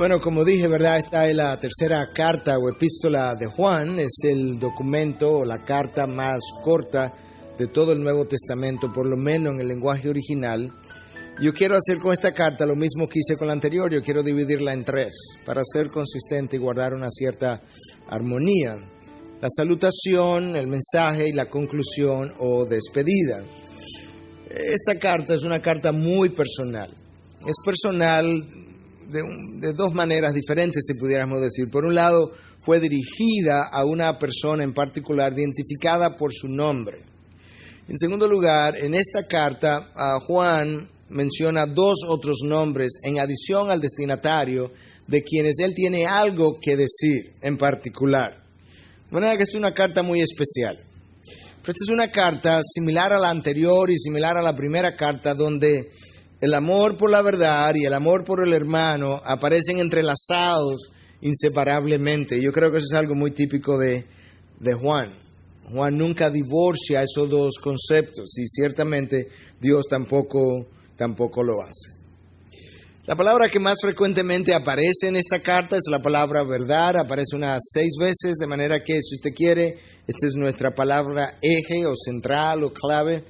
Bueno, como dije, ¿verdad? Esta es la tercera carta o epístola de Juan. Es el documento o la carta más corta de todo el Nuevo Testamento, por lo menos en el lenguaje original. Yo quiero hacer con esta carta lo mismo que hice con la anterior. Yo quiero dividirla en tres para ser consistente y guardar una cierta armonía. La salutación, el mensaje y la conclusión o despedida. Esta carta es una carta muy personal. Es personal de dos maneras diferentes, si pudiéramos decir. Por un lado, fue dirigida a una persona en particular, identificada por su nombre. En segundo lugar, en esta carta, Juan menciona dos otros nombres en adición al destinatario, de quienes él tiene algo que decir en particular. De manera que esta es una carta muy especial. Pero esta es una carta similar a la anterior y similar a la primera carta, donde el amor por la verdad y el amor por el hermano aparecen entrelazados inseparablemente. Yo creo que eso es algo muy típico de Juan. Juan nunca divorcia esos dos conceptos y ciertamente Dios tampoco lo hace. La palabra que más frecuentemente aparece en esta carta es la palabra verdad. Aparece unas 6 veces, de manera que si usted quiere, esta es nuestra palabra eje o central o clave.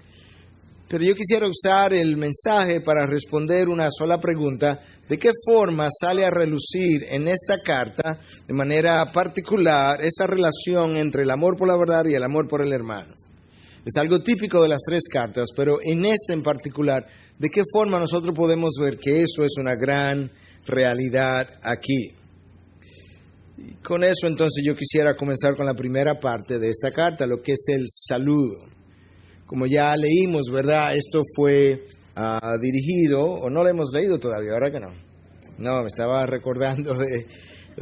Pero yo quisiera usar el mensaje para responder una sola pregunta: ¿de qué forma sale a relucir en esta carta, de manera particular, esa relación entre el amor por la verdad y el amor por el hermano? Es algo típico de las 3 cartas, pero en esta en particular, ¿de qué forma nosotros podemos ver que eso es una gran realidad aquí? Y con eso entonces yo quisiera comenzar con la primera parte de esta carta, lo que es el saludo. Como ya leímos, ¿verdad? Esto fue dirigido, o no lo hemos leído todavía, ¿verdad que no? No, me estaba recordando del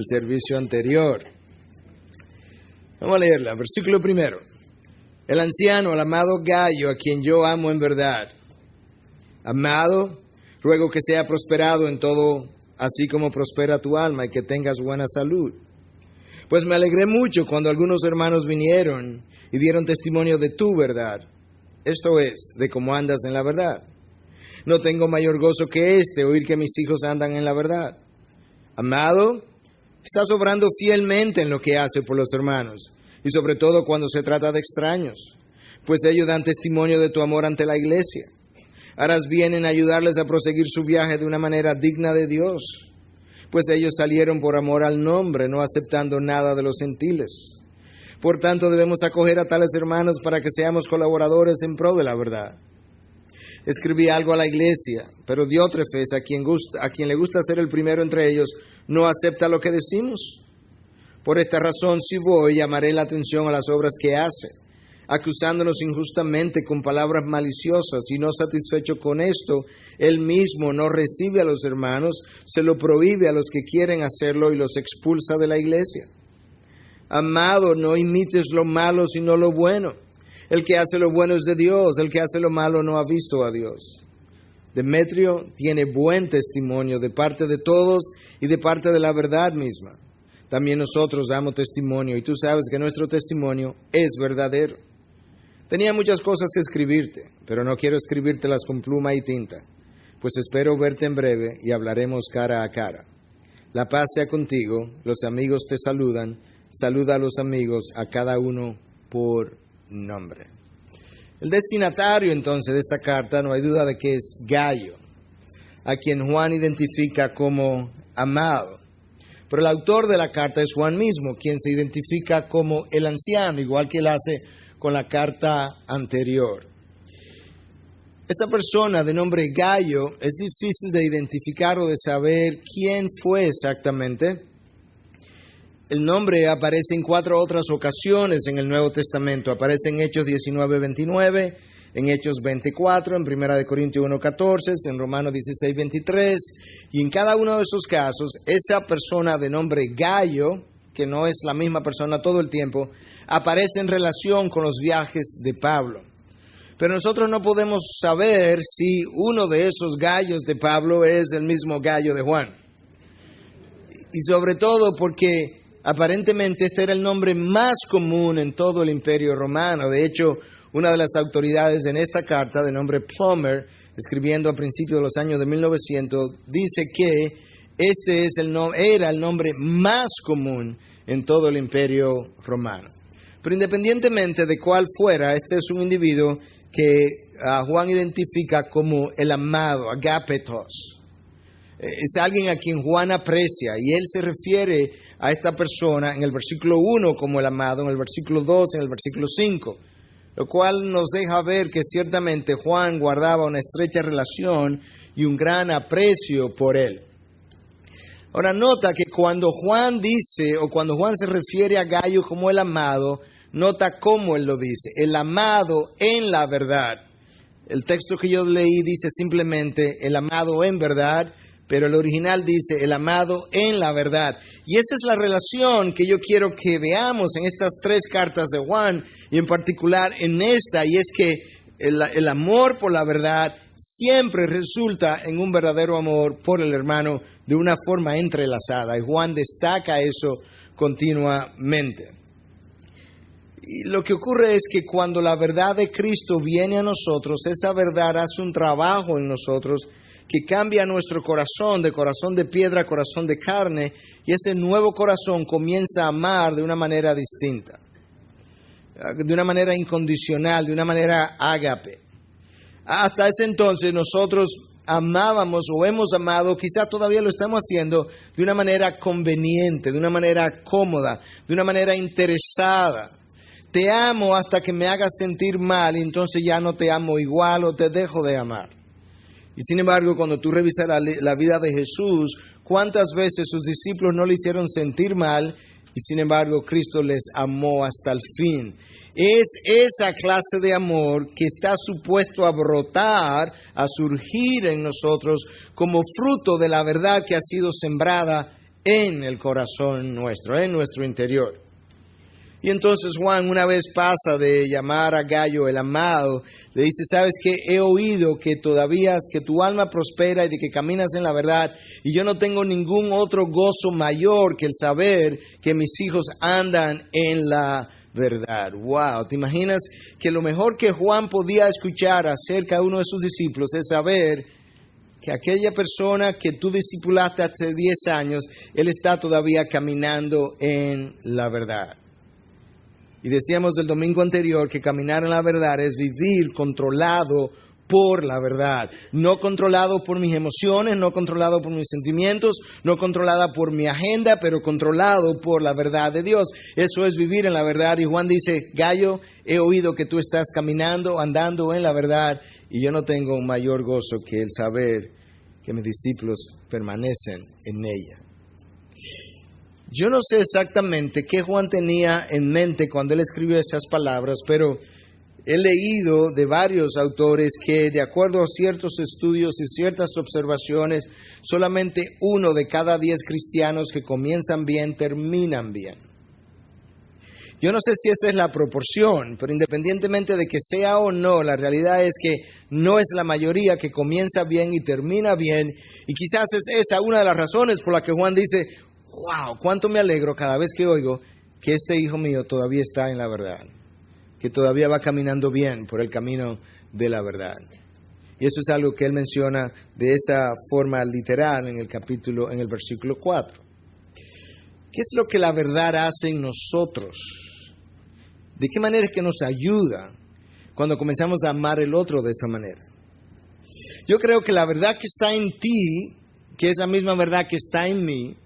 servicio anterior. Vamos a leerla, versículo 1. El anciano, el amado Gayo, a quien yo amo en verdad. Amado, ruego que sea prosperado en todo, así como prospera tu alma, y que tengas buena salud. Pues me alegré mucho cuando algunos hermanos vinieron y dieron testimonio de tu verdad. Esto es, de cómo andas en la verdad. No tengo mayor gozo que oír que mis hijos andan en la verdad. Amado, estás obrando fielmente en lo que hace por los hermanos, y sobre todo cuando se trata de extraños, pues ellos dan testimonio de tu amor ante la iglesia. Harás bien en ayudarles a proseguir su viaje de una manera digna de Dios, pues ellos salieron por amor al nombre, no aceptando nada de los gentiles. Por tanto, debemos acoger a tales hermanos para que seamos colaboradores en pro de la verdad. Escribí algo a la iglesia, pero Diótrefes, a quien le gusta ser el primero entre ellos, no acepta lo que decimos. Por esta razón, si voy, llamaré la atención a las obras que hace, acusándonos injustamente con palabras maliciosas, y no satisfecho con esto, él mismo no recibe a los hermanos, se lo prohíbe a los que quieren hacerlo y los expulsa de la iglesia. Amado, no imites lo malo sino lo bueno. El que hace lo bueno es de Dios, el que hace lo malo no ha visto a Dios. Demetrio tiene buen testimonio de parte de todos y de parte de la verdad misma. También nosotros damos testimonio, y tú sabes que nuestro testimonio es verdadero. Tenía muchas cosas que escribirte, pero no quiero escribírtelas con pluma y tinta, pues espero verte en breve y hablaremos cara a cara. La paz sea contigo, los amigos te saludan. Saluda a los amigos, a cada uno por nombre. El destinatario entonces de esta carta, no hay duda de que es Gayo, a quien Juan identifica como amado. Pero el autor de la carta es Juan mismo, quien se identifica como el anciano, igual que él hace con la carta anterior. Esta persona de nombre Gayo es difícil de identificar o de saber quién fue exactamente. El nombre aparece en 4 otras ocasiones en el Nuevo Testamento. Aparece en Hechos 19:29, en Hechos 24, en 1 Corintios 1:14, en Romanos 16:23. Y en cada uno de esos casos, esa persona de nombre Gayo, que no es la misma persona todo el tiempo, aparece en relación con los viajes de Pablo. Pero nosotros no podemos saber si uno de esos Gayos de Pablo es el mismo Gayo de Juan. Y sobre todo porque aparentemente este era el nombre más común en todo el Imperio Romano. De hecho, una de las autoridades en esta carta, de nombre Plummer, escribiendo a principios de los años de 1900, dice que este era el nombre más común en todo el imperio romano. Pero independientemente de cuál fuera, este es un individuo que Juan identifica como el amado, agapetos. Es alguien a quien Juan aprecia y él se refiere a esta persona en el versículo 1 como el amado, en el versículo 2, en el versículo 5, lo cual nos deja ver que ciertamente Juan guardaba una estrecha relación y un gran aprecio por él. Ahora nota que cuando Juan dice o cuando Juan se refiere a Gayo como el amado, nota cómo él lo dice, el amado en la verdad. El texto que yo leí dice simplemente el amado en verdad, pero el original dice el amado en la verdad. Y esa es la relación que yo quiero que veamos en estas 3 cartas de Juan, y en particular en esta, y es que el amor por la verdad siempre resulta en un verdadero amor por el hermano de una forma entrelazada, y Juan destaca eso continuamente. Y lo que ocurre es que cuando la verdad de Cristo viene a nosotros, esa verdad hace un trabajo en nosotros que cambia nuestro corazón de piedra a corazón de carne, y ese nuevo corazón comienza a amar de una manera distinta, de una manera incondicional, de una manera ágape. Hasta ese entonces nosotros amábamos o hemos amado, quizás todavía lo estamos haciendo, de una manera conveniente, de una manera cómoda, de una manera interesada. Te amo hasta que me hagas sentir mal y entonces ya no te amo igual o te dejo de amar. Y sin embargo, cuando tú revisas la vida de Jesús, ¿cuántas veces sus discípulos no le hicieron sentir mal? Y sin embargo, Cristo les amó hasta el fin. Es esa clase de amor que está supuesto a brotar, a surgir en nosotros como fruto de la verdad que ha sido sembrada en el corazón nuestro, en nuestro interior. Y entonces Juan una vez pasa de llamar a Gayo el amado, le dice, ¿sabes qué? He oído que que tu alma prospera y de que caminas en la verdad, y yo no tengo ningún otro gozo mayor que el saber que mis hijos andan en la verdad. Wow, ¿te imaginas que lo mejor que Juan podía escuchar acerca de uno de sus discípulos es saber que aquella persona que tú discipulaste hace 10 años, él está todavía caminando en la verdad? Y decíamos el domingo anterior que caminar en la verdad es vivir controlado por la verdad, no controlado por mis emociones, no controlado por mis sentimientos, no controlada por mi agenda, pero controlado por la verdad de Dios. Eso es vivir en la verdad. Y Juan dice, Gayo, he oído que tú estás caminando, andando en la verdad, y yo no tengo un mayor gozo que el saber que mis discípulos permanecen en ella. Yo no sé exactamente qué Juan tenía en mente cuando él escribió esas palabras, pero he leído de varios autores que, de acuerdo a ciertos estudios y ciertas observaciones, solamente 1 de cada 10 cristianos que comienzan bien, terminan bien. Yo no sé si esa es la proporción, pero independientemente de que sea o no, la realidad es que no es la mayoría que comienza bien y termina bien, y quizás es esa una de las razones por la que Juan dice, wow, cuánto me alegro cada vez que oigo que este hijo mío todavía está en la verdad, que todavía va caminando bien por el camino de la verdad. Y eso es algo que él menciona de esa forma literal en el versículo 4. ¿Qué es lo que la verdad hace en nosotros? ¿De qué manera es que nos ayuda cuando comenzamos a amar el otro de esa manera? Yo creo que la verdad que está en ti, que es la misma verdad que está en mí,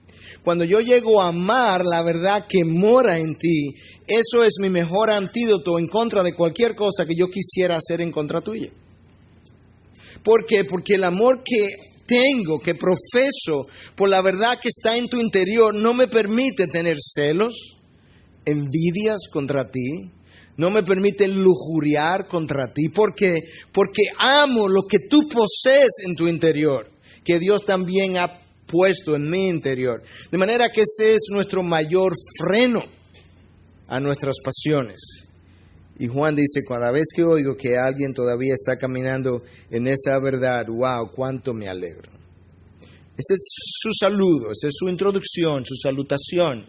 cuando yo llego a amar la verdad que mora en ti, eso es mi mejor antídoto en contra de cualquier cosa que yo quisiera hacer en contra tuya. ¿Por qué? Porque el amor que tengo, que profeso por la verdad que está en tu interior, no me permite tener celos, envidias contra ti, no me permite lujuriar contra ti. ¿Por qué? Porque amo lo que tú posees en tu interior, que Dios también ha puesto en mi interior. De manera que ese es nuestro mayor freno a nuestras pasiones. Y Juan dice, cada vez que oigo que alguien todavía está caminando en esa verdad, wow, cuánto me alegro. Ese es su saludo, esa es su introducción, su salutación.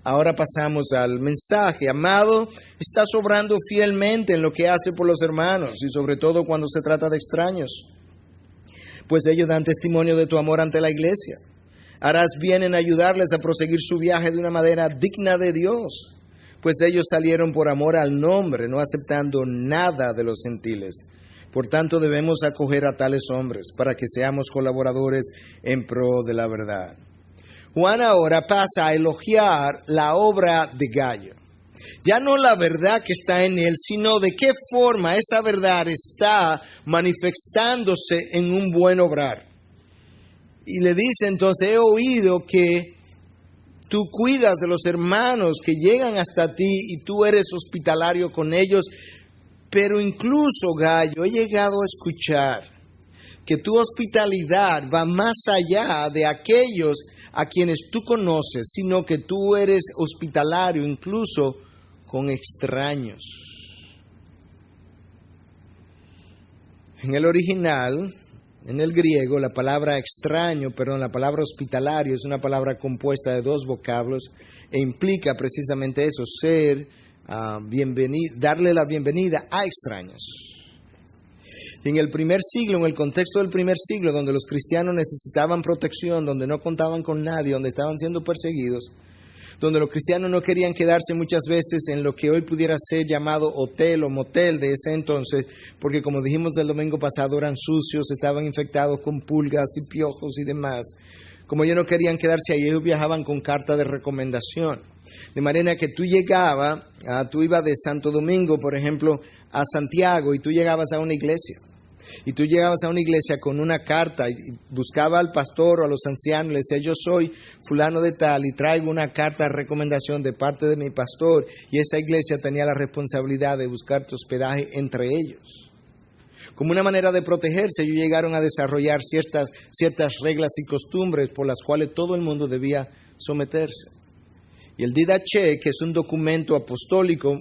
Ahora pasamos al mensaje. Amado, estás obrando fielmente en lo que hace por los hermanos y sobre todo cuando se trata de extraños, pues ellos dan testimonio de tu amor ante la iglesia. Harás bien en ayudarles a proseguir su viaje de una manera digna de Dios, pues ellos salieron por amor al nombre, no aceptando nada de los gentiles. Por tanto, debemos acoger a tales hombres para que seamos colaboradores en pro de la verdad. Juan ahora pasa a elogiar la obra de Gayo. Ya no la verdad que está en él, sino de qué forma esa verdad está manifestándose en un buen obrar. Y le dice entonces, he oído que tú cuidas de los hermanos que llegan hasta ti y tú eres hospitalario con ellos, pero incluso, Gayo, he llegado a escuchar que tu hospitalidad va más allá de aquellos a quienes tú conoces, sino que tú eres hospitalario incluso con extraños. En el original, en el griego, la palabra la palabra hospitalario es una palabra compuesta de dos vocablos e implica precisamente eso, darle la bienvenida a extraños. En el primer siglo, en el contexto del primer siglo, donde los cristianos necesitaban protección, donde no contaban con nadie, donde estaban siendo perseguidos, donde los cristianos no querían quedarse muchas veces en lo que hoy pudiera ser llamado hotel o motel de ese entonces, porque como dijimos el domingo pasado, eran sucios, estaban infectados con pulgas y piojos y demás. Como ellos no querían quedarse ahí, ellos viajaban con carta de recomendación. De manera que tú ibas de Santo Domingo, por ejemplo, a Santiago, y tú llegabas a una iglesia. Y tú llegabas a una iglesia con una carta y buscaba al pastor o a los ancianos, le decía, yo soy fulano de tal y traigo una carta de recomendación de parte de mi pastor, y esa iglesia tenía la responsabilidad de buscarte hospedaje entre ellos. Como una manera de protegerse, ellos llegaron a desarrollar ciertas reglas y costumbres por las cuales todo el mundo debía someterse. Y el Didache, que es un documento apostólico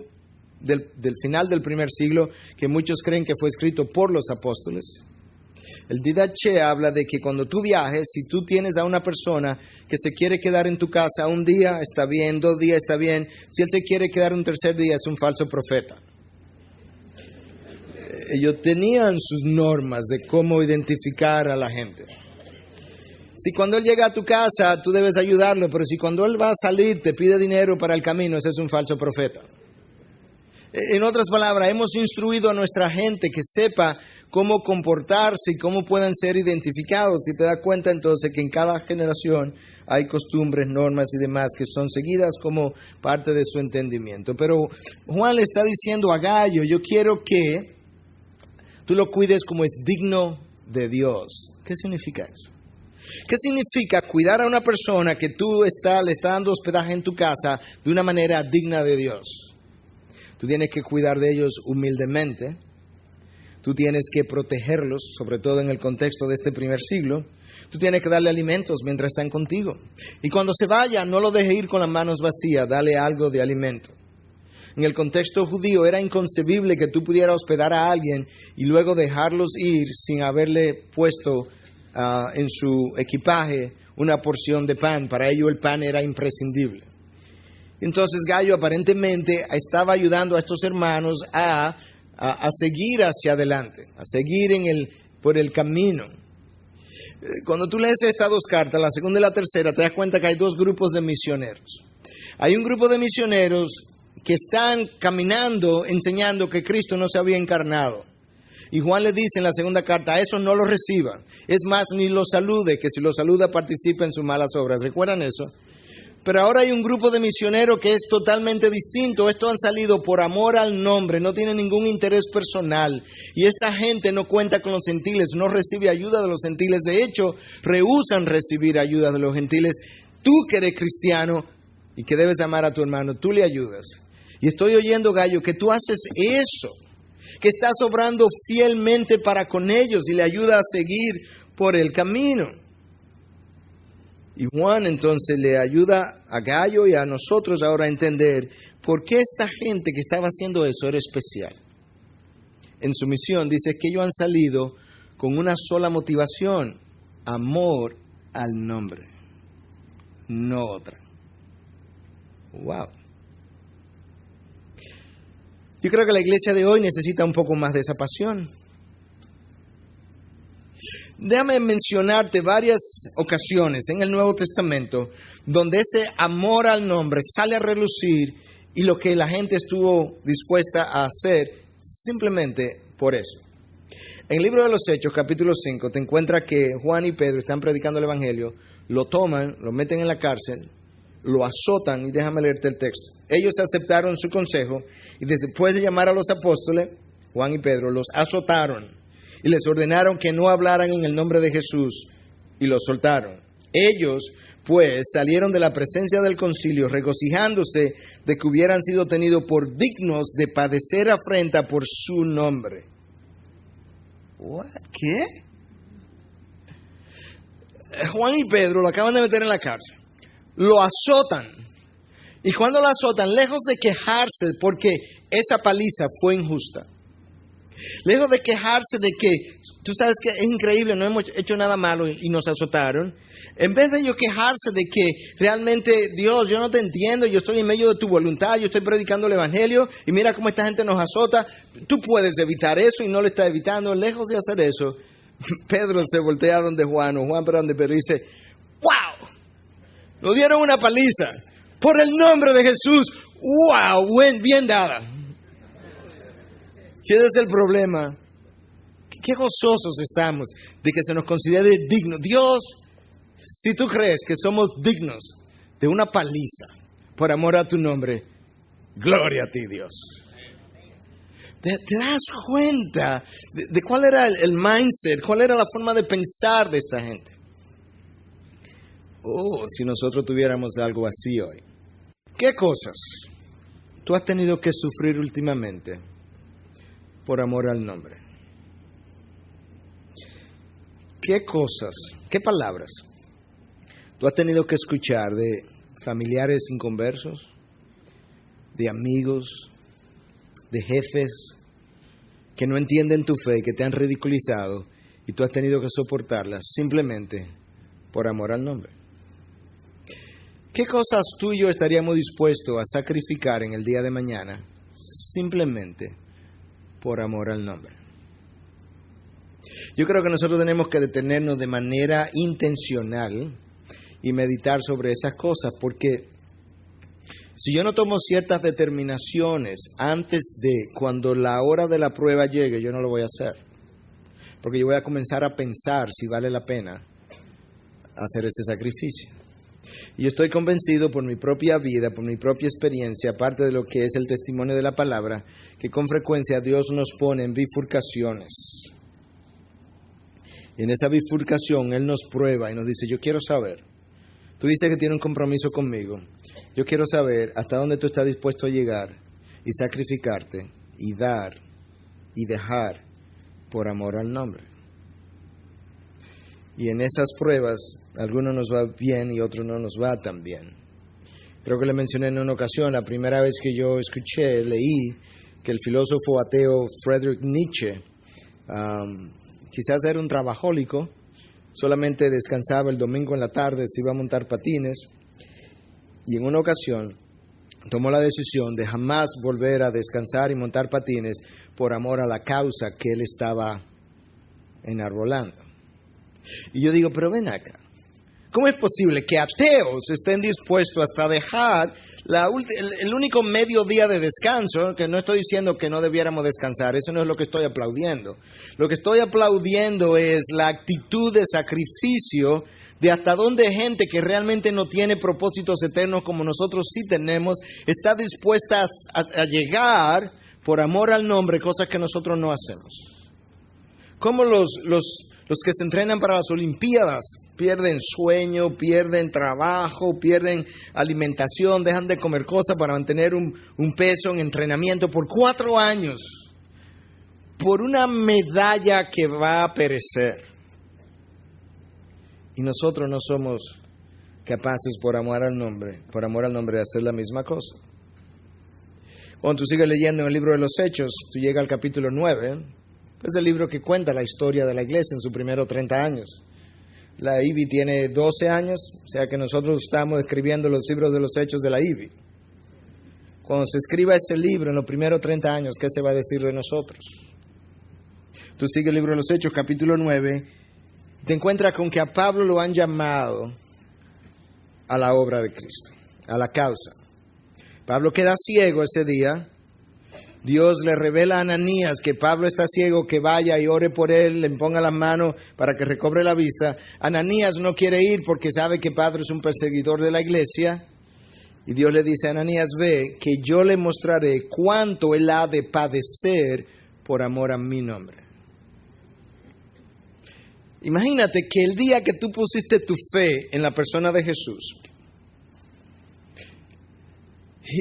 del final del primer siglo, que muchos creen que fue escrito por los apóstoles. El Didache habla de que cuando tú viajes, si tú tienes a una persona que se quiere quedar en tu casa un día, está bien, 2 días, está bien. Si él se quiere quedar un tercer día, es un falso profeta. Ellos tenían sus normas de cómo identificar a la gente. Si cuando él llega a tu casa, tú debes ayudarlo, pero si cuando él va a salir te pide dinero para el camino, ese es un falso profeta. En otras palabras, hemos instruido a nuestra gente que sepa cómo comportarse y cómo puedan ser identificados. Y te das cuenta entonces que en cada generación hay costumbres, normas y demás que son seguidas como parte de su entendimiento. Pero Juan le está diciendo a Gayo, yo quiero que tú lo cuides como es digno de Dios. ¿Qué significa eso? ¿Qué significa cuidar a una persona que tú le está dando hospedaje en tu casa de una manera digna de Dios? Tú tienes que cuidar de ellos humildemente. Tú tienes que protegerlos, sobre todo en el contexto de este primer siglo. Tú tienes que darle alimentos mientras están contigo. Y cuando se vaya, no lo dejes ir con las manos vacías, dale algo de alimento. En el contexto judío era inconcebible que tú pudieras hospedar a alguien y luego dejarlos ir sin haberle puesto en su equipaje una porción de pan. Para ello el pan era imprescindible. Entonces Gayo aparentemente estaba ayudando a estos hermanos a seguir hacia adelante, a seguir por el camino. Cuando tú lees estas 2 cartas, la segunda y la tercera, te das cuenta que hay 2 grupos de misioneros. Hay un grupo de misioneros que están caminando, enseñando que Cristo no se había encarnado. Y Juan le dice en la segunda carta, a eso no lo reciban. Es más, ni lo salude, que si lo saluda participa en sus malas obras. ¿Recuerdan eso? Pero ahora hay un grupo de misioneros que es totalmente distinto. Estos han salido por amor al nombre, no tienen ningún interés personal. Y esta gente no cuenta con los gentiles, no recibe ayuda de los gentiles. De hecho, rehúsan recibir ayuda de los gentiles. Tú que eres cristiano y que debes amar a tu hermano, tú le ayudas. Y estoy oyendo, Gayo, que tú haces eso, que estás obrando fielmente para con ellos y le ayudas a seguir por el camino. Y Juan entonces le ayuda a Gayo y a nosotros ahora a entender por qué esta gente que estaba haciendo eso era especial. En su misión dice que ellos han salido con una sola motivación, amor al nombre, no otra. Wow. Yo creo que la iglesia de hoy necesita un poco más de esa pasión. Déjame mencionarte varias ocasiones en el Nuevo Testamento donde ese amor al nombre sale a relucir y lo que la gente estuvo dispuesta a hacer simplemente por eso. En el libro de los Hechos, capítulo 5, te encuentras que Juan y Pedro están predicando el Evangelio, lo toman, lo meten en la cárcel, lo azotan, y déjame leerte el texto. Ellos aceptaron su consejo y después de llamar a los apóstoles, Juan y Pedro, los azotaron y les ordenaron que no hablaran en el nombre de Jesús y los soltaron. Ellos, pues, salieron de la presencia del concilio regocijándose de que hubieran sido tenidos por dignos de padecer afrenta por su nombre. ¿Qué? Juan y Pedro lo acaban de meter en la cárcel. Lo azotan. Y cuando lo azotan, lejos de quejarse porque esa paliza fue injusta, lejos de quejarse de que, tú sabes que es increíble, no hemos hecho nada malo y nos azotaron, en vez de ellos quejarse de que realmente, Dios, yo no te entiendo, yo estoy en medio de tu voluntad, yo estoy predicando el Evangelio y mira cómo esta gente nos azota, tú puedes evitar eso y no lo estás evitando. Lejos de hacer eso, Pedro se voltea donde Juan, o Juan para donde Pedro, y dice, ¡wow! Nos dieron una paliza por el nombre de Jesús. ¡Wow! Bien dada. Si ese es el problema, qué gozosos estamos de que se nos considere digno. Dios, si tú crees que somos dignos de una paliza por amor a tu nombre, gloria a ti, Dios. ¿Te das cuenta de cuál era el mindset, cuál era la forma de pensar de esta gente? Oh, si nosotros tuviéramos algo así hoy. ¿Qué cosas tú has tenido que sufrir últimamente por amor al nombre? ¿Qué cosas, qué palabras tú has tenido que escuchar de familiares inconversos, de amigos, de jefes que no entienden tu fe, que te han ridiculizado y tú has tenido que soportarlas simplemente por amor al nombre? ¿Qué cosas tú y yo estaríamos dispuestos a sacrificar en el día de mañana simplemente por amor al nombre? Yo creo que nosotros tenemos que detenernos de manera intencional y meditar sobre esas cosas, porque si yo no tomo ciertas determinaciones antes de cuando la hora de la prueba llegue, yo no lo voy a hacer. Porque yo voy a comenzar a pensar si vale la pena hacer ese sacrificio. Y yo estoy convencido por mi propia vida, por mi propia experiencia, aparte de lo que es el testimonio de la palabra, que con frecuencia Dios nos pone en bifurcaciones. Y en esa bifurcación Él nos prueba y nos dice, yo quiero saber. Tú dices que tienes un compromiso conmigo. Yo quiero saber hasta dónde tú estás dispuesto a llegar y sacrificarte y dar y dejar por amor al nombre. Y en esas pruebas, algunos nos va bien y otros no nos va tan bien. Creo que le mencioné en una ocasión, la primera vez que yo leí que el filósofo ateo Friedrich Nietzsche, quizás era un trabajólico, solamente descansaba el domingo en la tarde, se iba a montar patines, y en una ocasión tomó la decisión de jamás volver a descansar y montar patines por amor a la causa que él estaba enarbolando. Y yo digo, pero ven acá, ¿cómo es posible que ateos estén dispuestos hasta dejar el único mediodía de descanso? Que no estoy diciendo que no debiéramos descansar, eso no es lo que estoy aplaudiendo. Lo que estoy aplaudiendo es la actitud de sacrificio de hasta dónde gente que realmente no tiene propósitos eternos como nosotros sí tenemos, está dispuesta a llegar por amor al nombre, cosas que nosotros no hacemos. Como los que se entrenan para las Olimpiadas pierden sueño, pierden trabajo, pierden alimentación, dejan de comer cosas para mantener un peso en entrenamiento por 4 años, por una medalla que va a perecer. Y nosotros no somos capaces por amor al nombre de hacer la misma cosa. Cuando tú sigues leyendo en el libro de los Hechos, tú llegas al capítulo 9, es el libro que cuenta la historia de la iglesia en sus primeros 30 años. La IBI tiene 12 años, o sea que nosotros estamos escribiendo los libros de los Hechos de la IBI. Cuando se escriba ese libro en los primeros 30 años, ¿qué se va a decir de nosotros? Tú sigues el libro de los Hechos, capítulo 9, Te encuentras con que a Pablo lo han llamado a la obra de Cristo, a la causa. Pablo queda ciego ese día. Dios le revela a Ananías que Pablo está ciego, que vaya y ore por él, le ponga las manos para que recobre la vista. Ananías no quiere ir porque sabe que Pablo es un perseguidor de la iglesia. Y Dios le dice a Ananías, ve, que yo le mostraré cuánto él ha de padecer por amor a mi nombre. Imagínate que el día que tú pusiste tu fe en la persona de Jesús,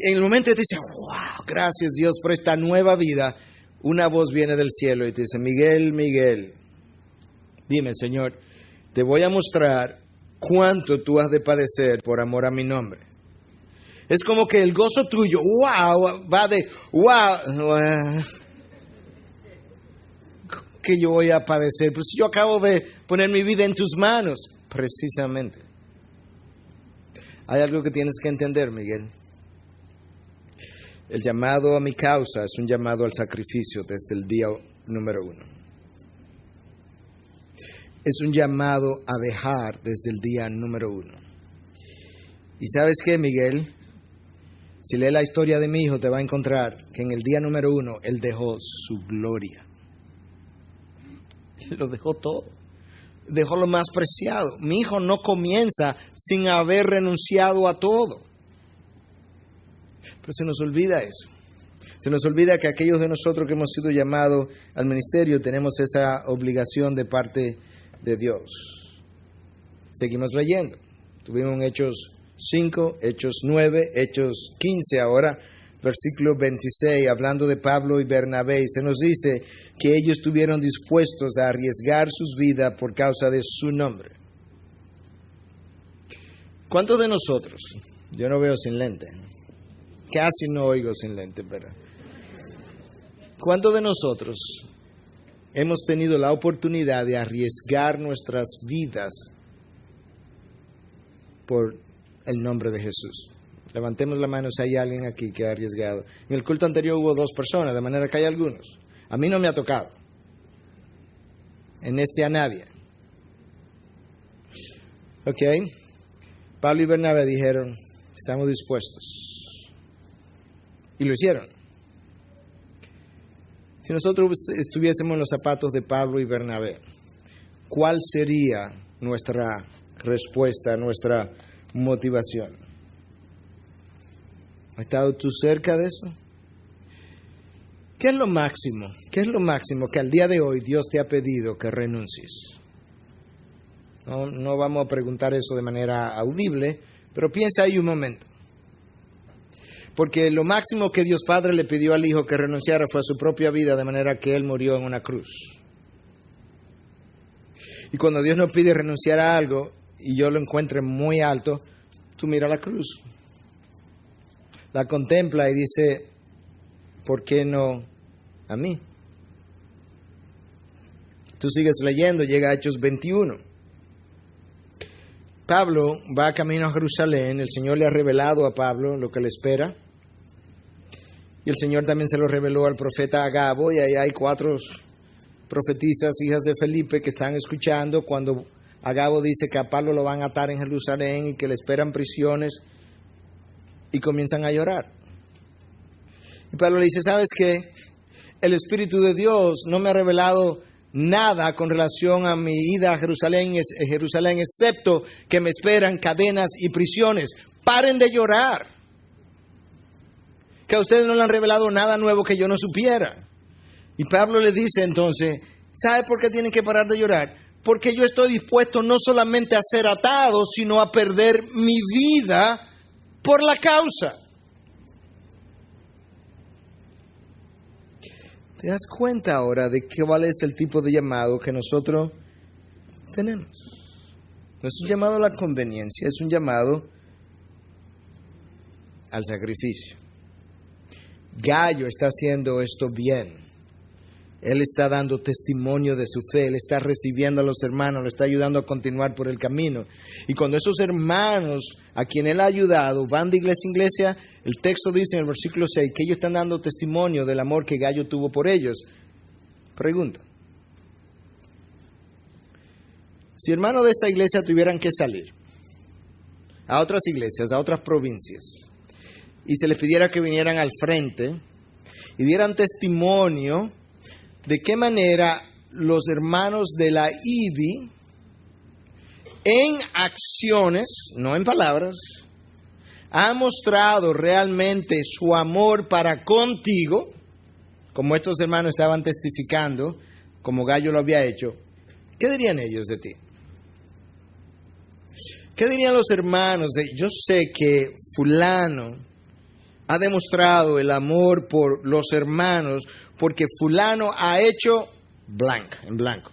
en el momento que te dice, wow, gracias Dios por esta nueva vida, una voz viene del cielo y te dice, Miguel, Miguel, dime Señor, te voy a mostrar cuánto tú has de padecer por amor a mi nombre. Es como que el gozo tuyo, wow, va de, wow, que yo voy a padecer. Pues yo acabo de poner mi vida en tus manos, precisamente. Hay algo que tienes que entender, Miguel. El llamado a mi causa es un llamado al sacrificio desde el día número 1. Es un llamado a dejar desde el día número 1. ¿Y sabes qué, Miguel? Si lees la historia de mi hijo, te va a encontrar que en el día número 1, él dejó su gloria. Lo dejó todo. Dejó lo más preciado. Mi hijo no comienza sin haber renunciado a todo. Pero se nos olvida eso. Se nos olvida que aquellos de nosotros que hemos sido llamados al ministerio tenemos esa obligación de parte de Dios. Seguimos leyendo. Tuvimos en Hechos 5, Hechos 9, Hechos 15 ahora, versículo 26, hablando de Pablo y Bernabé. Se nos dice que ellos estuvieron dispuestos a arriesgar sus vidas por causa de su nombre. ¿Cuántos de nosotros? Yo no veo sin lente. Casi no oigo sin lente, pero ¿cuántos de nosotros hemos tenido la oportunidad de arriesgar nuestras vidas por el nombre de Jesús? Levantemos la mano si hay alguien aquí que ha arriesgado. En el culto anterior hubo 2 personas, de manera que hay algunos. A mí no me ha tocado. En este a nadie. Ok. Pablo y Bernabé dijeron, estamos dispuestos. Y lo hicieron. Si nosotros estuviésemos en los zapatos de Pablo y Bernabé, ¿cuál sería nuestra respuesta, nuestra motivación? ¿Has estado tú cerca de eso? ¿Qué es lo máximo? ¿Qué es lo máximo que al día de hoy Dios te ha pedido que renuncies? No vamos a preguntar eso de manera audible, pero piensa ahí un momento. Porque lo máximo que Dios Padre le pidió al Hijo que renunciara fue a su propia vida, de manera que Él murió en una cruz. Y cuando Dios nos pide renunciar a algo, y yo lo encuentre muy alto, tú mira la cruz. La contempla y dice, ¿por qué no a mí? Tú sigues leyendo, llega a Hechos 21. Pablo va camino a Jerusalén, el Señor le ha revelado a Pablo lo que le espera. Y el Señor también se lo reveló al profeta Agabo, y ahí hay 4 profetisas, hijas de Felipe, que están escuchando cuando Agabo dice que a Pablo lo van a atar en Jerusalén y que le esperan prisiones, y comienzan a llorar. Y Pablo le dice, ¿sabes qué? El Espíritu de Dios no me ha revelado nada con relación a mi ida a Jerusalén, excepto que me esperan cadenas y prisiones. Paren de llorar. Que a ustedes no le han revelado nada nuevo que yo no supiera. Y Pablo le dice entonces, ¿sabe por qué tienen que parar de llorar? Porque yo estoy dispuesto no solamente a ser atado, sino a perder mi vida por la causa. ¿Te das cuenta ahora de cuál es el tipo de llamado que nosotros tenemos? No es un llamado a la conveniencia, es un llamado al sacrificio. Gallo está haciendo esto bien. Él está dando testimonio de su fe, él está recibiendo a los hermanos, le está ayudando a continuar por el camino. Y cuando esos hermanos a quien él ha ayudado van de iglesia en iglesia, el texto dice en el versículo 6 que ellos están dando testimonio del amor que Gallo tuvo por ellos. Pregunta: Si hermanos de esta iglesia tuvieran que salir a otras iglesias, a otras provincias, y se les pidiera que vinieran al frente y dieran testimonio de qué manera los hermanos de la IBI en acciones, no en palabras, han mostrado realmente su amor para contigo, como estos hermanos estaban testificando, como Gallo lo había hecho, ¿qué dirían ellos de ti? ¿Qué dirían los hermanos? Yo sé que fulano ha demostrado el amor por los hermanos porque fulano ha hecho blanco,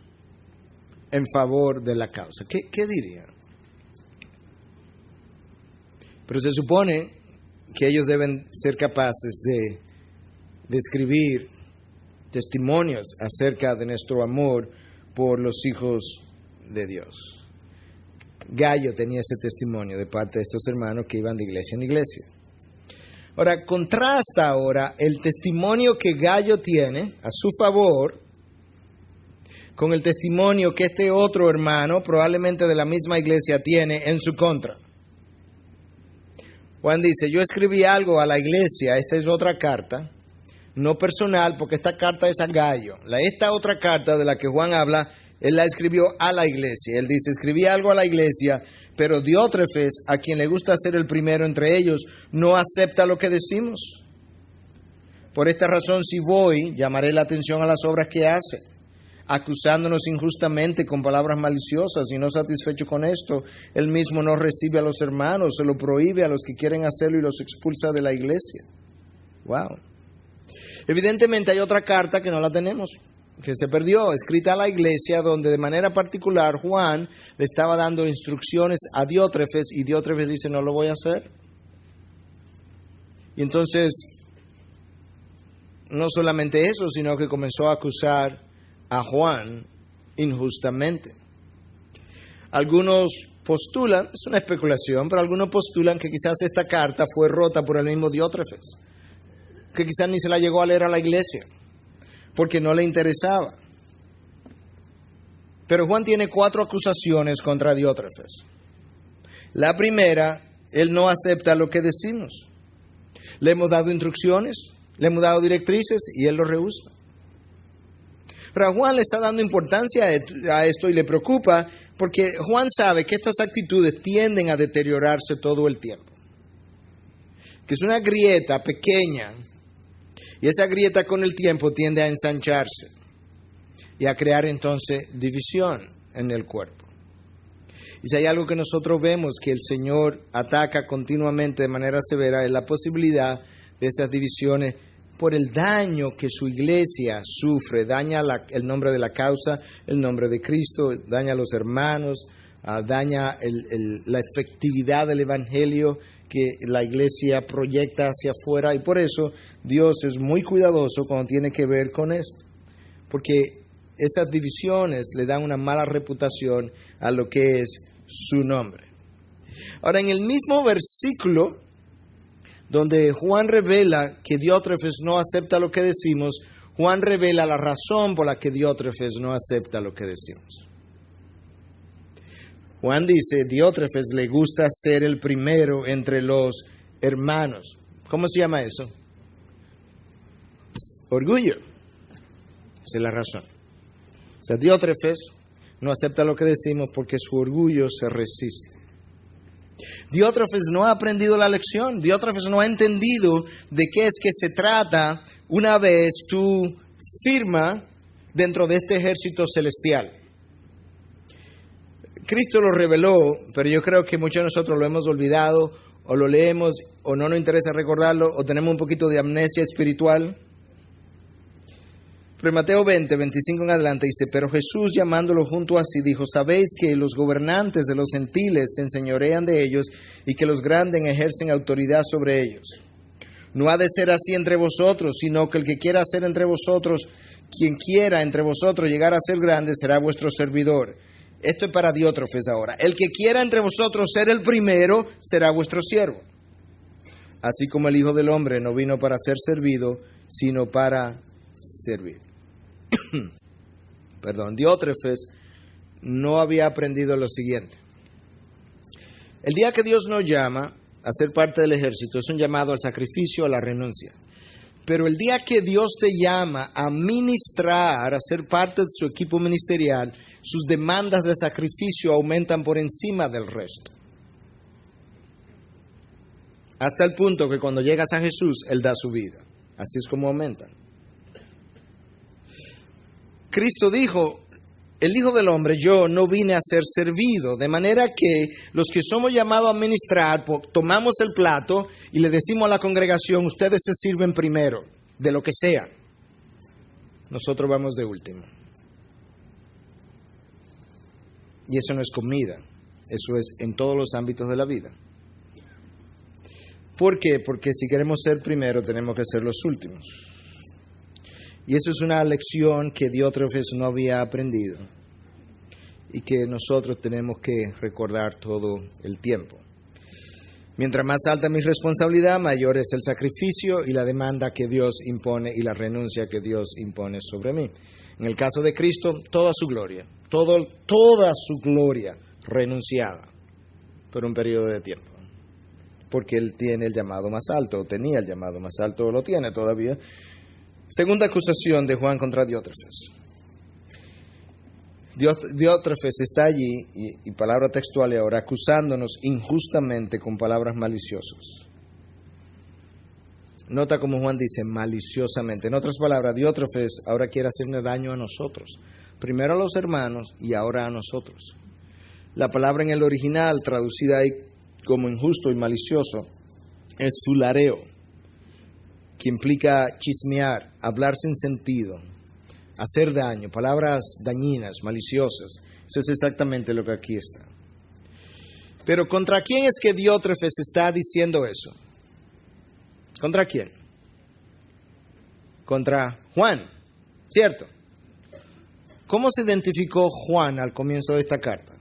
en favor de la causa. ¿Qué dirían? Pero se supone que ellos deben ser capaces de escribir testimonios acerca de nuestro amor por los hijos de Dios. Gallo tenía ese testimonio de parte de estos hermanos que iban de iglesia en iglesia. Ahora, contrasta ahora el testimonio que Gallo tiene a su favor con el testimonio que este otro hermano, probablemente de la misma iglesia, tiene en su contra. Juan dice, yo escribí algo a la iglesia, esta es otra carta, no personal, porque esta carta es a Gallo. Esta otra carta de la que Juan habla, él la escribió a la iglesia. Él dice, escribí algo a la iglesia, pero Diótrefes, a quien le gusta ser el primero entre ellos, no acepta lo que decimos. Por esta razón, si voy, llamaré la atención a las obras que hace, acusándonos injustamente con palabras maliciosas, y no satisfecho con esto, él mismo no recibe a los hermanos, se lo prohíbe a los que quieren hacerlo y los expulsa de la iglesia. Wow. Evidentemente hay otra carta que no la tenemos, que se perdió, escrita a la iglesia, donde de manera particular Juan le estaba dando instrucciones a Diótrefes, y Diótrefes dice, no lo voy a hacer. Y entonces, no solamente eso, sino que comenzó a acusar a Juan injustamente. Algunos postulan, es una especulación, pero algunos postulan que quizás esta carta fue rota por el mismo Diótrefes, que quizás ni se la llegó a leer a la iglesia, porque no le interesaba. Pero Juan tiene 4 acusaciones contra Diótrefes. La primera, él no acepta lo que decimos. Le hemos dado instrucciones, le hemos dado directrices y él lo rehúsa. Pero a Juan le está dando importancia a esto y le preocupa porque Juan sabe que estas actitudes tienden a deteriorarse todo el tiempo. Que es una grieta pequeña. Y esa grieta con el tiempo tiende a ensancharse y a crear entonces división en el cuerpo. Y si hay algo que nosotros vemos que el Señor ataca continuamente de manera severa, es la posibilidad de esas divisiones por el daño que su iglesia sufre. Daña el nombre de la causa, el nombre de Cristo, daña a los hermanos, daña la efectividad del evangelio que la iglesia proyecta hacia afuera, y por eso Dios es muy cuidadoso cuando tiene que ver con esto, porque esas divisiones le dan una mala reputación a lo que es su nombre. Ahora, en el mismo versículo donde Juan revela que Diótrefes no acepta lo que decimos, Juan revela la razón por la que Diótrefes no acepta lo que decimos. Juan dice, Diótrefes le gusta ser el primero entre los hermanos. ¿Cómo se llama eso? Orgullo. Esa es la razón. O sea, Diótrefes no acepta lo que decimos porque su orgullo se resiste. Diótrefes no ha aprendido la lección. Diótrefes no ha entendido de qué es que se trata una vez tú firmas dentro de este ejército celestial. Cristo lo reveló, pero yo creo que muchos de nosotros lo hemos olvidado, o lo leemos, o no nos interesa recordarlo, o tenemos un poquito de amnesia espiritual. Pero en Mateo 20, 25 en adelante dice, pero Jesús llamándolo junto a sí dijo, sabéis que los gobernantes de los gentiles se enseñorean de ellos y que los grandes ejercen autoridad sobre ellos. No ha de ser así entre vosotros, sino que el que quiera ser entre vosotros, quien quiera entre vosotros llegar a ser grande, será vuestro servidor. Esto es para Diótrefes ahora. El que quiera entre vosotros ser el primero, será vuestro siervo. Así como el Hijo del Hombre no vino para ser servido, sino para servir. Perdón, Diótrefes no había aprendido lo siguiente. El día que Dios nos llama a ser parte del ejército es un llamado al sacrificio, a la renuncia. Pero el día que Dios te llama a ministrar, a ser parte de su equipo ministerial, sus demandas de sacrificio aumentan por encima del resto. Hasta el punto que cuando llegas a Jesús, Él da su vida. Así es como aumentan. Cristo dijo, el Hijo del Hombre, yo no vine a ser servido. De manera que los que somos llamados a ministrar, tomamos el plato y le decimos a la congregación, ustedes se sirven primero, de lo que sea. Nosotros vamos de último. Y eso no es comida, eso es en todos los ámbitos de la vida. ¿Por qué? Porque si queremos ser primero, tenemos que ser los últimos. Y eso es una lección que Diótrefes no había aprendido y que nosotros tenemos que recordar todo el tiempo. Mientras más alta mi responsabilidad, mayor es el sacrificio y la demanda que Dios impone y la renuncia que Dios impone sobre mí. En el caso de Cristo, toda su gloria, toda su gloria renunciada por un periodo de tiempo. Porque Él tiene el llamado más alto, o tenía el llamado más alto, o lo tiene todavía. Segunda acusación de Juan contra Diótrefes. Diótrefes está allí, y palabra textual ahora, acusándonos injustamente con palabras maliciosas. Nota como Juan dice, maliciosamente. En otras palabras, Diótrefes ahora quiere hacerle daño a nosotros. Primero a los hermanos y ahora a nosotros. La palabra en el original, traducida ahí como injusto y malicioso, es fulareo, que implica chismear, hablar sin sentido, hacer daño, palabras dañinas, maliciosas. Eso es exactamente lo que aquí está. Pero ¿contra quién es que Diótrefes está diciendo eso? ¿Contra quién? Contra Juan, ¿cierto? ¿Cómo se identificó Juan al comienzo de esta carta?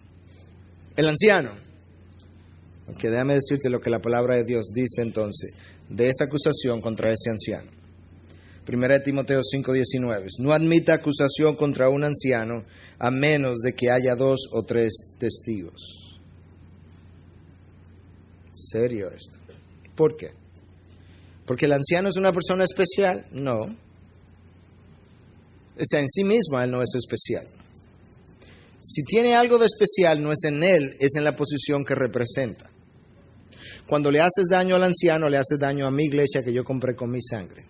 El anciano. Aunque déjame decirte lo que la palabra de Dios dice entonces de esa acusación contra ese anciano. 1 Timoteo 5:19. No admita acusación contra un anciano a menos de que haya 2 o 3 testigos. ¿Serio esto? ¿Por qué? ¿Porque el anciano es una persona especial? No. O sea, en sí misma él no es especial. Si tiene algo de especial, no es en él, es en la posición que representa. Cuando le haces daño al anciano, le haces daño a mi iglesia que yo compré con mi sangre.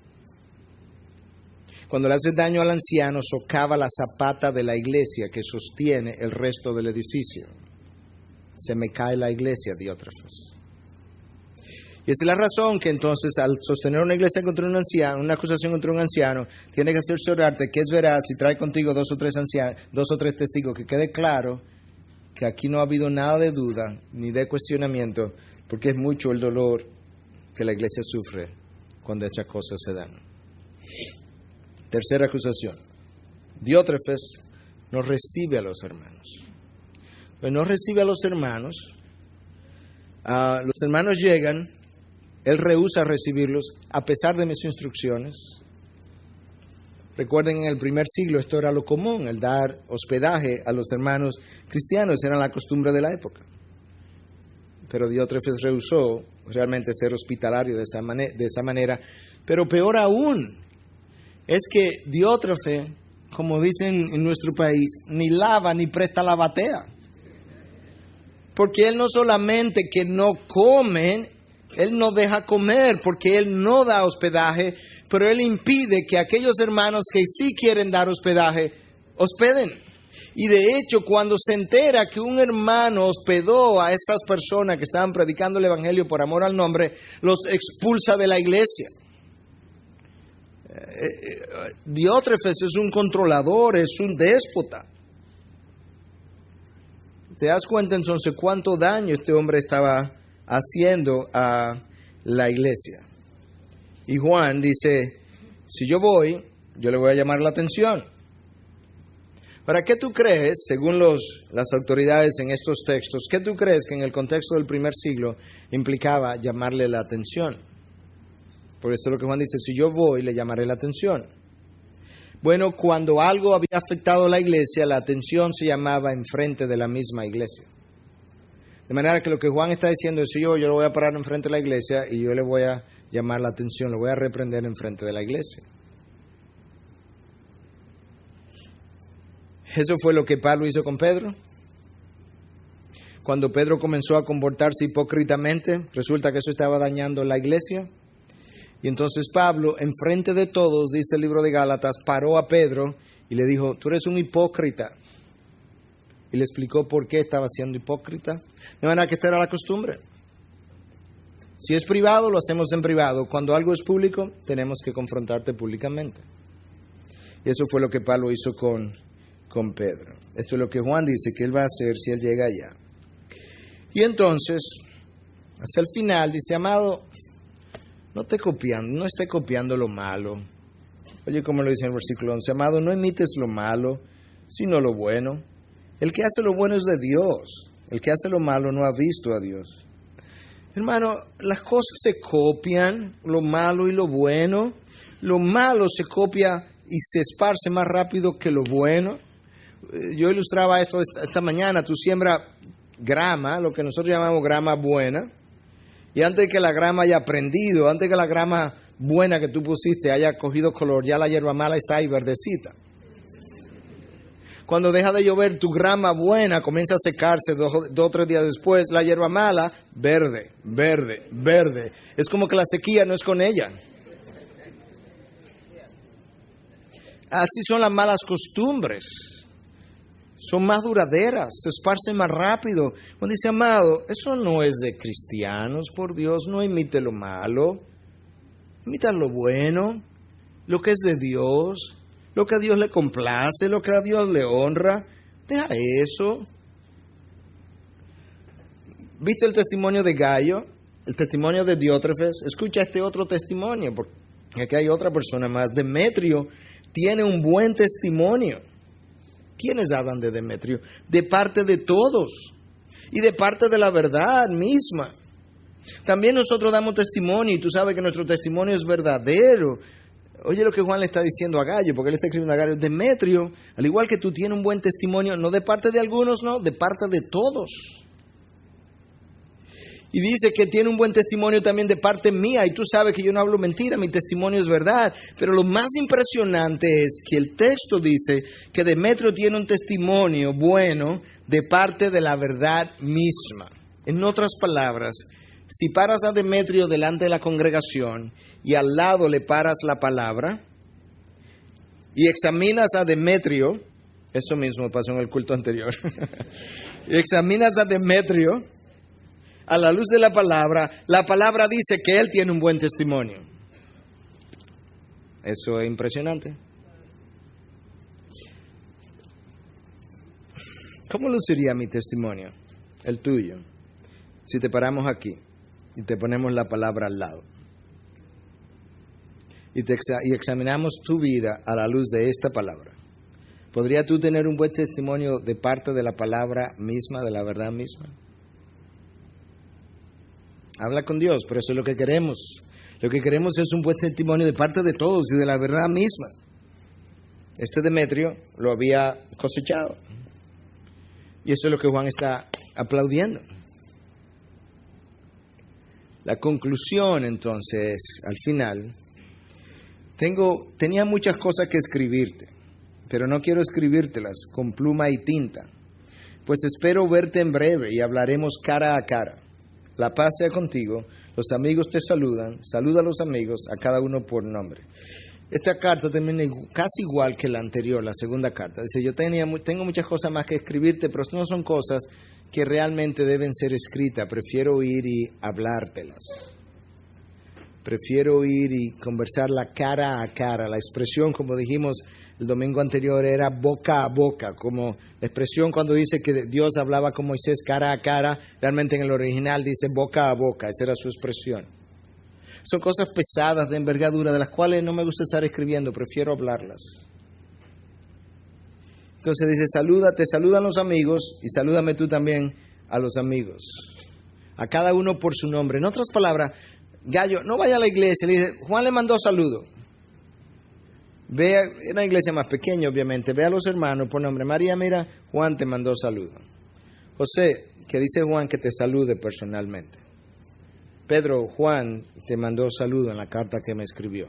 Cuando le haces daño al anciano, socava la zapata de la iglesia que sostiene el resto del edificio. Se me cae la iglesia, Diótrefes. Y esa es la razón que entonces al sostener una iglesia contra un anciano, una acusación contra un anciano, tiene que cerciorarte que es veraz si trae contigo 2 o 3 ancianos, 2 o 3 testigos, que quede claro que aquí no ha habido nada de duda ni de cuestionamiento, porque es mucho el dolor que la iglesia sufre cuando estas cosas se dan. Tercera acusación. Diótrefes no recibe a los hermanos. Pues no recibe a los hermanos. Los hermanos llegan, él rehúsa recibirlos a pesar de mis instrucciones. Recuerden, en el primer siglo esto era lo común, el dar hospedaje a los hermanos cristianos, era la costumbre de la época. Pero Diótrefes rehusó realmente ser hospitalario de esa manera. Pero peor aún, es que Diótrefes, como dicen en nuestro país, ni lava ni presta la batea. Porque él no solamente que no come, él no deja comer, porque él no da hospedaje, pero él impide que aquellos hermanos que sí quieren dar hospedaje, hospeden. Y de hecho, cuando se entera que un hermano hospedó a esas personas que estaban predicando el evangelio por amor al nombre, los expulsa de la iglesia. Diótrefes es un controlador, es un déspota. ¿Te das cuenta entonces cuánto daño este hombre estaba haciendo a la iglesia? Y Juan dice, si yo voy, yo le voy a llamar la atención. ¿Para qué tú crees, según las autoridades en estos textos, qué tú crees que en el contexto del primer siglo implicaba llamarle la atención? Porque eso es lo que Juan dice, si yo voy, le llamaré la atención. Bueno, cuando algo había afectado a la iglesia, la atención se llamaba enfrente de la misma iglesia. De manera que lo que Juan está diciendo es, yo lo voy a parar enfrente de la iglesia y yo le voy a llamar la atención, lo voy a reprender enfrente de la iglesia. Eso fue lo que Pablo hizo con Pedro. Cuando Pedro comenzó a comportarse hipócritamente, resulta que eso estaba dañando la iglesia. Y entonces Pablo, enfrente de todos, dice el libro de Gálatas, paró a Pedro y le dijo, tú eres un hipócrita. Y le explicó por qué estaba siendo hipócrita. De manera que esta era la costumbre. Si es privado, lo hacemos en privado. Cuando algo es público, tenemos que confrontarte públicamente. Y eso fue lo que Pablo hizo con Pedro. Esto es lo que Juan dice que él va a hacer si él llega allá. Y entonces, hacia el final, dice, amado, no esté copiando lo malo. Oye, como lo dice en el versículo 11, amado, no imites lo malo, sino lo bueno. El que hace lo bueno es de Dios. El que hace lo malo no ha visto a Dios. Hermano, las cosas se copian, lo malo y lo bueno. Lo malo se copia y se esparce más rápido que lo bueno. Yo ilustraba esto esta mañana. Tú siembras grama, lo que nosotros llamamos grama buena, y antes que la grama haya prendido, antes que la grama buena que tú pusiste haya cogido color, ya la hierba mala está ahí verdecita. Cuando deja de llover, tu grama buena comienza a secarse 2 o 3 días después, la hierba mala, verde, verde, verde. Es como que la sequía no es con ella. Así son las malas costumbres. Son más duraderas, se esparcen más rápido. Cuando dice, amado, eso no es de cristianos, por Dios, no imite lo malo. Imita lo bueno, lo que es de Dios, lo que a Dios le complace, lo que a Dios le honra. Deja eso. ¿Viste el testimonio de Gallo? El testimonio de Diótrefes. Escucha este otro testimonio, porque aquí hay otra persona más. Demetrio tiene un buen testimonio. ¿Quiénes hablan de Demetrio? De parte de todos y de parte de la verdad misma. También nosotros damos testimonio y tú sabes que nuestro testimonio es verdadero. Oye lo que Juan le está diciendo a Gallo, porque él está escribiendo a Gallo. Demetrio, al igual que tú, tienes un buen testimonio, no de parte de algunos, no, de parte de todos. Y dice que tiene un buen testimonio también de parte mía. Y tú sabes que yo no hablo mentira, mi testimonio es verdad. Pero lo más impresionante es que el texto dice que Demetrio tiene un testimonio bueno de parte de la verdad misma. En otras palabras, si paras a Demetrio delante de la congregación y al lado le paras la palabra y examinas a Demetrio, eso mismo pasó en el culto anterior, y examinas a Demetrio, a la luz de la palabra dice que él tiene un buen testimonio. Eso es impresionante. ¿Cómo luciría mi testimonio, el tuyo, si te paramos aquí y te ponemos la palabra al lado? Y examinamos tu vida a la luz de esta palabra. ¿Podrías tú tener un buen testimonio de parte de la palabra misma, de la verdad misma? Habla con Dios, pero eso es lo que queremos. Lo que queremos es un buen testimonio de parte de todos y de la verdad misma. Este Demetrio lo había cosechado. Y eso es lo que Juan está aplaudiendo. La conclusión, entonces, al final, tenía muchas cosas que escribirte, pero no quiero escribírtelas con pluma y tinta, pues espero verte en breve y hablaremos cara a cara. La paz sea contigo, los amigos te saludan, saluda a los amigos, a cada uno por nombre. Esta carta termina casi igual que la anterior, la segunda carta. Dice, yo tengo muchas cosas más que escribirte, pero no son cosas que realmente deben ser escritas. Prefiero ir y hablártelas. Prefiero ir y conversarla cara a cara. La expresión, como dijimos el domingo anterior, era boca a boca, como la expresión cuando dice que Dios hablaba con Moisés cara a cara, realmente en el original dice boca a boca, esa era su expresión. Son cosas pesadas de envergadura de las cuales no me gusta estar escribiendo, prefiero hablarlas. Entonces dice, te saludan los amigos y salúdame tú también a los amigos. A cada uno por su nombre. En otras palabras, Gallo, no vaya a la iglesia, le dice, Juan le mandó saludo. Ve a una iglesia más pequeña, obviamente. Ve a los hermanos por nombre. María, mira, Juan te mandó saludo. José, que dice Juan que te salude personalmente. Pedro, Juan te mandó saludo en la carta que me escribió.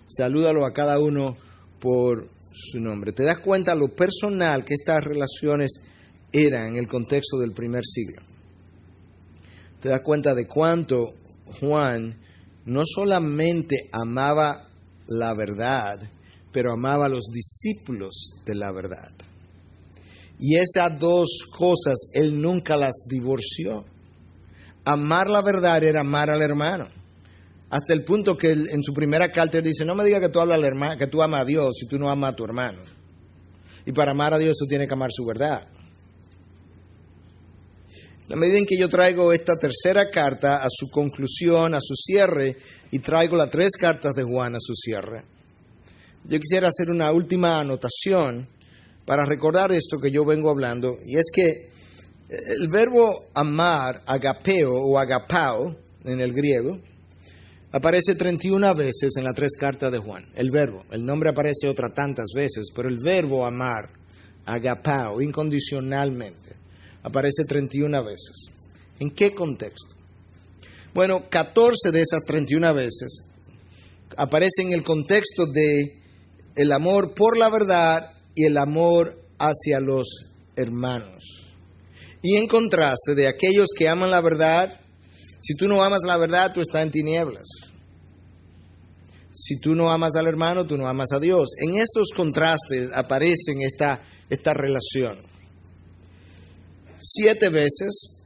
Salúdalo a cada uno por su nombre. ¿Te das cuenta lo personal que estas relaciones eran en el contexto del primer siglo? ¿Te das cuenta de cuánto Juan no solamente amaba la verdad, pero amaba a los discípulos de la verdad? Y esas dos cosas él nunca las divorció. Amar la verdad era amar al hermano. Hasta el punto que en su primera carta él dice, no me digas que tú hablas al hermano, que tú amas a Dios si tú no amas a tu hermano. Y para amar a Dios tú tienes que amar su verdad. La medida en que yo traigo esta tercera carta a su conclusión, a su cierre, y traigo las 3 cartas de Juan a su cierre, yo quisiera hacer una última anotación para recordar esto que yo vengo hablando, y es que el verbo amar, agapeo o agapao en el griego, aparece 31 veces en las 3 cartas de Juan. El verbo, el nombre aparece otras tantas veces, pero el verbo amar, agapao, incondicionalmente, aparece 31 veces. ¿En qué contexto? Bueno, 14 de esas 31 veces aparecen en el contexto de el amor por la verdad y el amor hacia los hermanos. Y en contraste de aquellos que aman la verdad, si tú no amas la verdad, tú estás en tinieblas. Si tú no amas al hermano, tú no amas a Dios. En esos contrastes aparece esta relación. 7 veces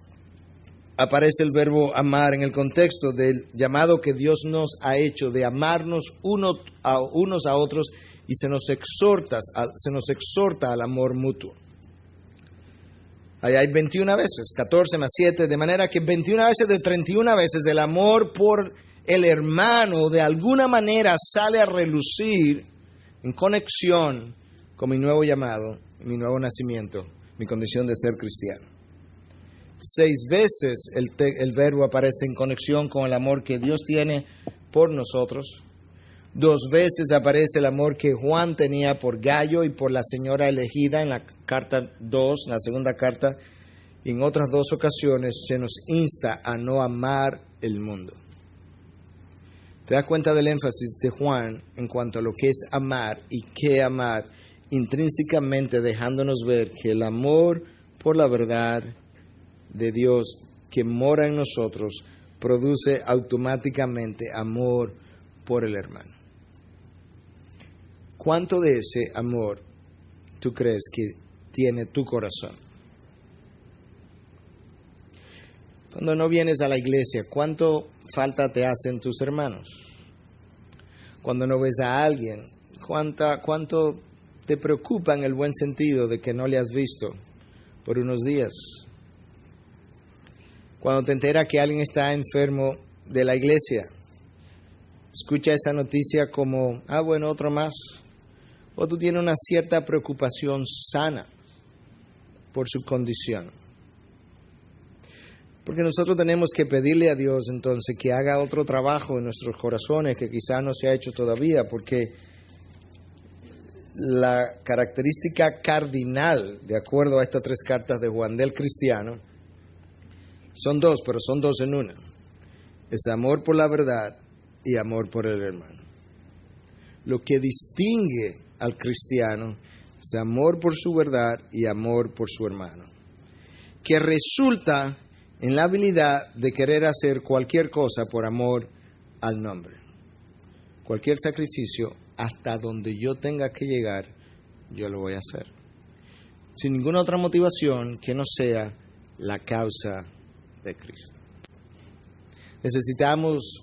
aparece el verbo amar en el contexto del llamado que Dios nos ha hecho de amarnos unos a otros, y se nos exhorta al amor mutuo. Ahí hay 21 veces, 14 más 7, de manera que 21 veces de 31 veces el amor por el hermano de alguna manera sale a relucir en conexión con mi nuevo llamado, mi nuevo nacimiento, mi condición de ser cristiano. 6 veces el verbo aparece en conexión con el amor que Dios tiene por nosotros. 2 veces aparece el amor que Juan tenía por Gayo y por la señora elegida en la carta 2, en la segunda carta. Y en otras 2 ocasiones se nos insta a no amar el mundo. ¿Te das cuenta del énfasis de Juan en cuanto a lo que es amar y qué amar? Intrínsecamente dejándonos ver que el amor por la verdad de Dios que mora en nosotros produce automáticamente amor por el hermano. ¿Cuánto de ese amor tú crees que tiene tu corazón? Cuando no vienes a la iglesia, ¿cuánto falta te hacen tus hermanos? Cuando no ves a alguien, ¿cuánto te preocupa en el buen sentido de que no le has visto por unos días? Cuando te enteras que alguien está enfermo de la iglesia, escucha esa noticia como, bueno, otro más. O tú tienes una cierta preocupación sana por su condición. Porque nosotros tenemos que pedirle a Dios entonces que haga otro trabajo en nuestros corazones que quizás no se ha hecho todavía, porque la característica cardinal, de acuerdo a estas 3 cartas de Juan, del cristiano, son 2, pero son 2 en una. Es amor por la verdad y amor por el hermano. Lo que distingue al cristiano es amor por su verdad y amor por su hermano, que resulta en la habilidad de querer hacer cualquier cosa por amor al nombre. Cualquier sacrificio, hasta donde yo tenga que llegar, yo lo voy a hacer. Sin ninguna otra motivación que no sea la causa de Cristo. Necesitamos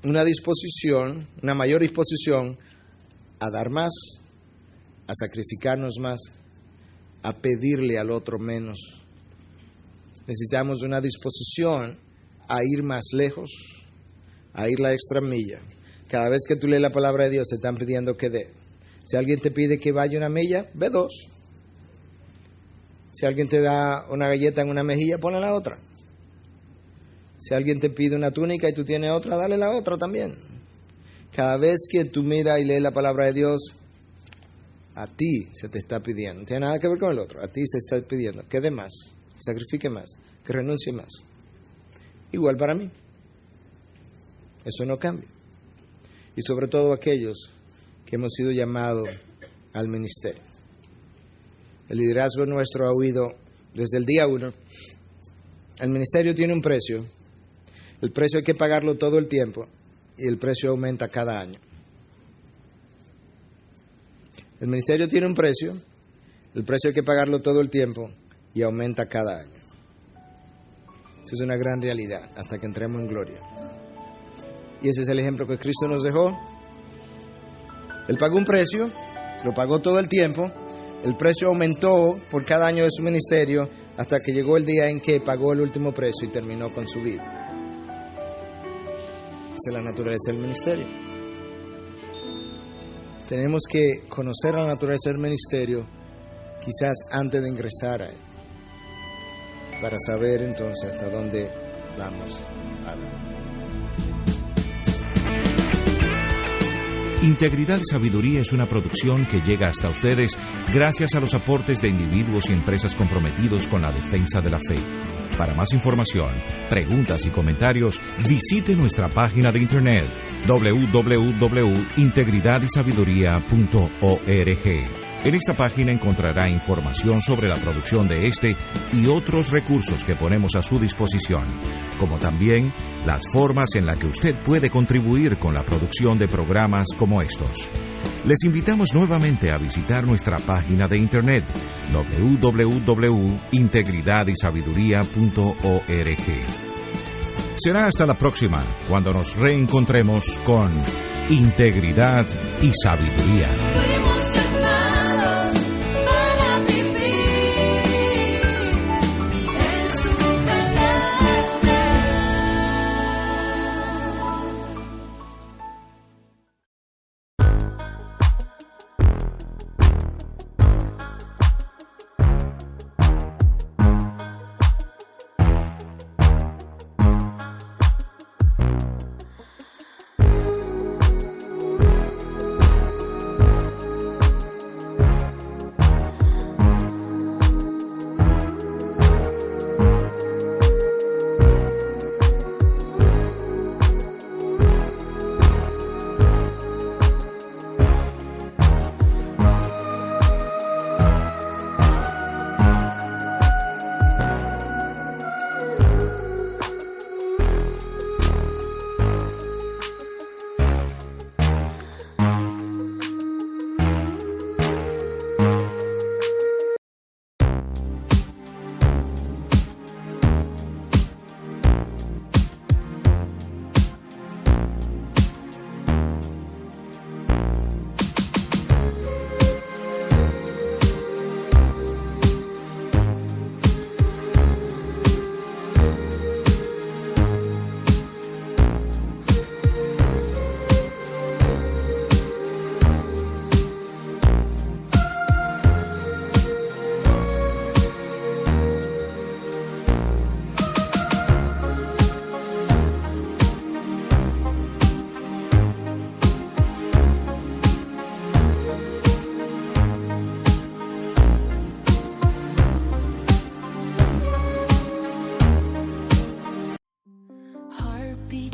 una disposición, una mayor disposición a dar más, a sacrificarnos más, a pedirle al otro menos. Necesitamos una disposición a ir más lejos, a ir la extra milla. Cada vez que tú lees la palabra de Dios, te están pidiendo que dé. Si alguien te pide que vaya una milla, ve 2. Si alguien te da una galleta en una mejilla, ponle la otra. Si alguien te pide una túnica y tú tienes otra, dale la otra también. Cada vez que tú miras y lees la palabra de Dios, a ti se te está pidiendo. No tiene nada que ver con el otro. A ti se está pidiendo que dé más, que sacrifique más, que renuncie más. Igual para mí. Eso no cambia. Y sobre todo aquellos que hemos sido llamados al ministerio. El liderazgo nuestro ha huido desde el día 1. El ministerio tiene un precio. El precio hay que pagarlo todo el tiempo y el precio aumenta cada año. El ministerio tiene un precio, el precio hay que pagarlo todo el tiempo y aumenta cada año. Eso es una gran realidad hasta que entremos en gloria. Y ese es el ejemplo que Cristo nos dejó. Él pagó un precio, lo pagó todo el tiempo, el precio aumentó por cada año de su ministerio hasta que llegó el día en que pagó el último precio y terminó con su vida. Esa es la naturaleza del ministerio. Tenemos que conocer la naturaleza del ministerio quizás antes de ingresar a él, para saber entonces hasta dónde vamos a dar. Integridad y Sabiduría es una producción que llega hasta ustedes gracias a los aportes de individuos y empresas comprometidos con la defensa de la fe. Para más información, preguntas y comentarios, visite nuestra página de internet www.integridadysabiduría.org. En esta página encontrará información sobre la producción de este y otros recursos que ponemos a su disposición, como también las formas en las que usted puede contribuir con la producción de programas como estos. Les invitamos nuevamente a visitar nuestra página de internet www.integridadysabiduría.org. Será hasta la próxima, cuando nos reencontremos con Integridad y Sabiduría.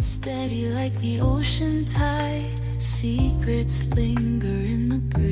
Steady like the ocean tide, secrets linger in the breeze.